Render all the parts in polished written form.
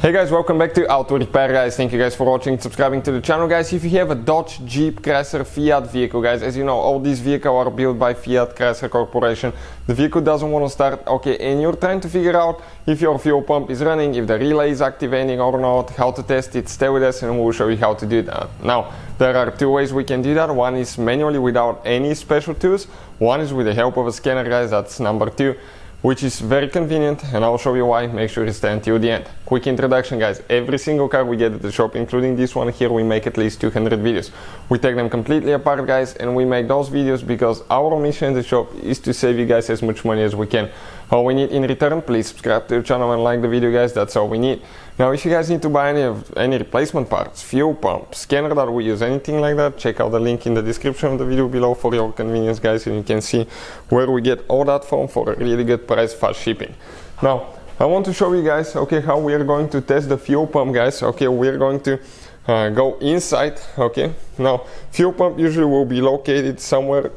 Hey guys, welcome back to Auto Repair guys. Thank you guys for watching and subscribing to the channel guys. If you have a Dodge, Jeep, Chrysler, Fiat vehicle guys, as you know all these vehicles are built by Fiat Chrysler Corporation. The vehicle doesn't want to start, okay, and you're trying to figure out if your fuel pump is running, if the relay is activating or not, how to test it, stay with us and we'll show you how to do that. Now, there are two ways we can do that. One is manually without any special tools. One is with the help of a scanner guys, that's number two, which is very convenient, and I'll show you why. Make sure you stay until the end. Quick introduction guys, every single car we get at the shop, including this one here, we make at least 200 videos. We take them completely apart guys, and we make those videos because our mission in the shop is to save you guys as much money as we can. All we need in return, please subscribe to the channel and like the video guys, that's all we need. Now if you guys need to buy any replacement parts, fuel pump, scanner that we use, anything like that, check out the link in the description of the video below for your convenience guys, and you can see where we get all that from for a really good price, fast shipping. Now I want to show you guys, okay, how we are going to test the fuel pump guys. Okay, we're going to go inside. Okay, now fuel pump usually will be located somewhere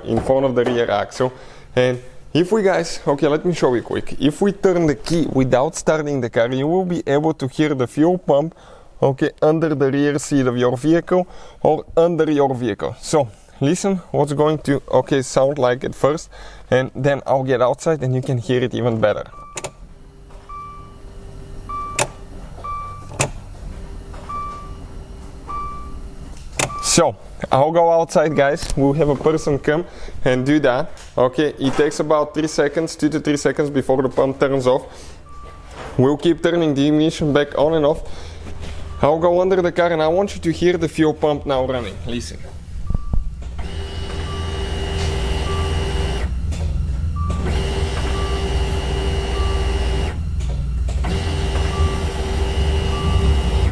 in front of the rear axle, and if we guys, okay, let me show you quick. If we turn the key without starting the car, you will be able to hear the fuel pump, okay, under the rear seat of your vehicle or under your vehicle. So listen what's going to, okay, sound like at first, and then I'll get outside and you can hear it even better. So I'll go outside guys, we'll have a person come and do that. Okay, it takes about 3 seconds, 2 to 3 seconds before the pump turns off. We'll keep turning the ignition back on and off. I'll go under the car and I want you to hear the fuel pump now running. Listen.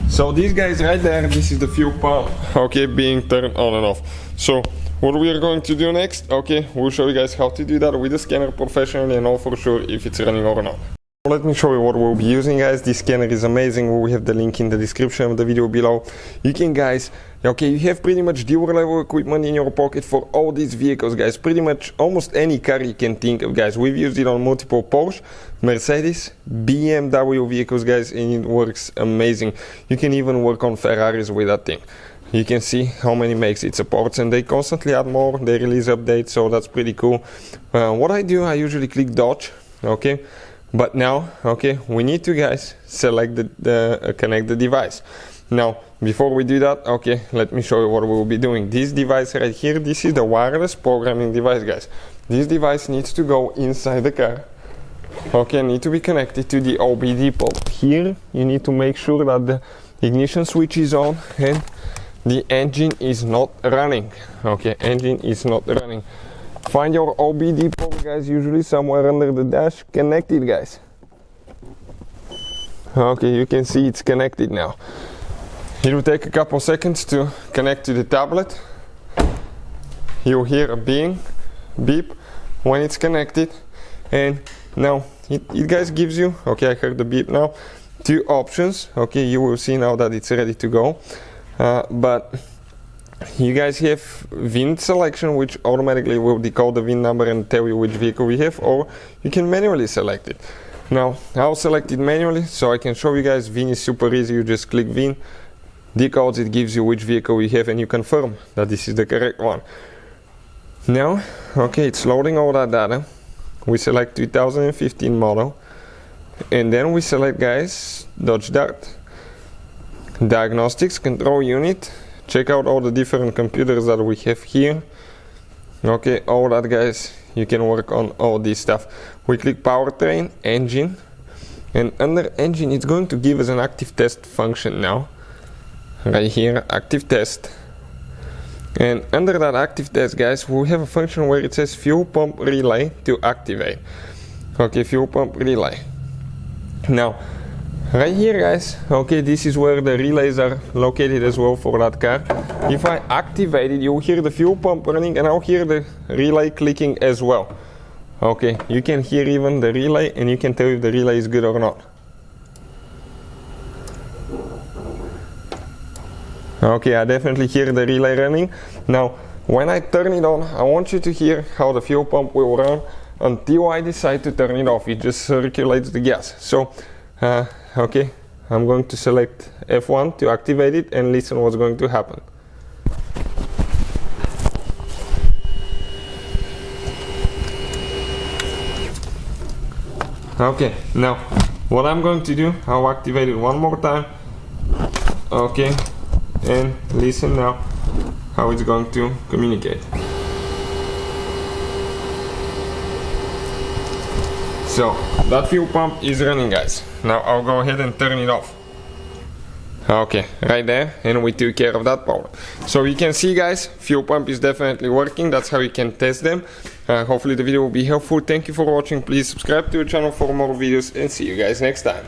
So these guys right there, this is the fuel pump, okay, being turned on and off. So what we are going to do next, okay, we'll show you guys how to do that with the scanner professionally and know for sure if it's running or not. Let me show you what we'll be using guys. This scanner is amazing. We have the link in the description of the video below. You can guys, okay, you have pretty much dealer level equipment in your pocket for all these vehicles guys. Pretty much almost any car you can think of guys. We've used it on multiple Porsche, Mercedes, BMW vehicles guys, and it works amazing. You can even work on Ferraris with that thing. You can see how many makes it supports, and they constantly add more, they release updates, so that's pretty cool. What I do, I usually click Dodge, okay, but now, okay, we need to guys select connect the device. Now before we do that, okay, let me show you what we'll be doing. This device right here, this is the wireless programming device guys. This device needs to go inside the car, okay, need to be connected to the OBD port. Here you need to make sure that the ignition switch is on and the engine is not running. Okay, engine is not running. Find your OBD port guys, usually somewhere under the dash. Connect it guys. Okay, you can see it's connected now. It will take a couple seconds to connect to the tablet. You'll hear a beep when it's connected, and now it guys gives you, okay, I heard the beep now, two options. Okay, you will see now that it's ready to go. But you guys have VIN selection, which automatically will decode the VIN number and tell you which vehicle we have, or you can manually select it. Now I'll select it manually so I can show you guys. VIN is super easy, you just click VIN, decodes, it gives you which vehicle you have, and you confirm that this is the correct one. Now, okay, it's loading all that data. We select 2015 model, and then we select guys Dodge Dart. Diagnostics, control unit, check out all the different computers that we have here. Okay, all that guys, you can work on all this stuff. We click powertrain, engine, and under engine it's going to give us an active test function now. Right here, active test. And under that active test guys, we have a function where it says fuel pump relay to activate. Okay, fuel pump relay. Now right here guys, okay, this is where the relays are located as well for that car. If I activate it, you'll hear the fuel pump running, and I'll hear the relay clicking as well. Okay, you can hear even the relay, and you can tell if the relay is good or not. Okay, I definitely hear the relay running. Now when I turn it on, I want you to hear how the fuel pump will run until I decide to turn it off. It just circulates the gas. So okay, I'm going to select F1 to activate it and listen what's going to happen. Okay, now what I'm going to do, I'll activate it one more time. Okay, and listen now how it's going to communicate. So that fuel pump is running, guys. Now I'll go ahead and turn it off. Okay, right there, and we took care of that problem. So you can see, guys, fuel pump is definitely working. That's how you can test them. Hopefully the video will be helpful. Thank you for watching. Please subscribe to the channel for more videos and see you guys next time.